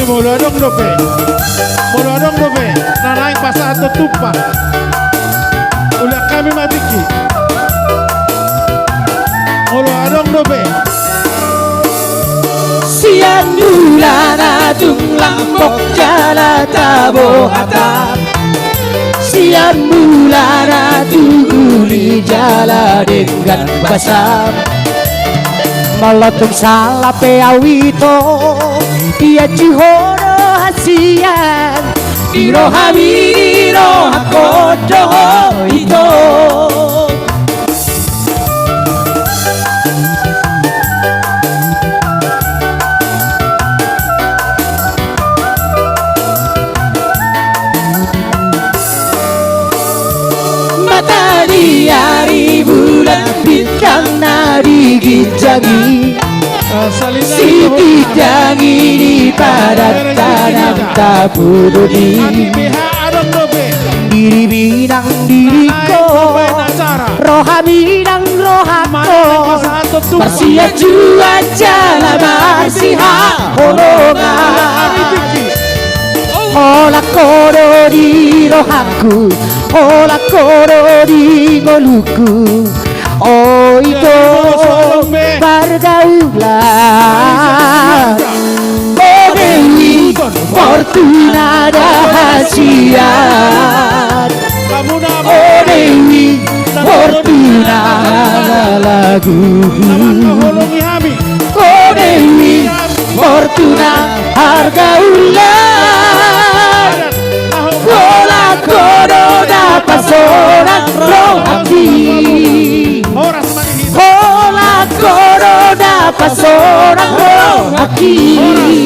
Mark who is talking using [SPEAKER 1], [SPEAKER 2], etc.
[SPEAKER 1] mulu adong dope. Mulu adong dope. Nanai pasah atau tumpah. Ulah kami mabiki. Mulu adong dope.
[SPEAKER 2] Siang bulan adung lampok jala tabo hatap. Siang bulan adung guli jala dengan basam. Malotung salape awito dia cihoro hasian iro hamiro hakodo ito. Matahari bulan bintang nari gijangi Siti jangi di padat tanam tapudodi Diri bidang diriko Roha bidang rohako Persia jua jala marsiha holongan Ola koro di rohaku Ola koro di ngoluku Oh itu pergaulan Oh Dewi Fortuna dahsyat Oh Dewi Fortuna lagu Oh Dewi Fortuna harga ulang Ola koro dapat sorak rohati Ola koro dapat sorak rohati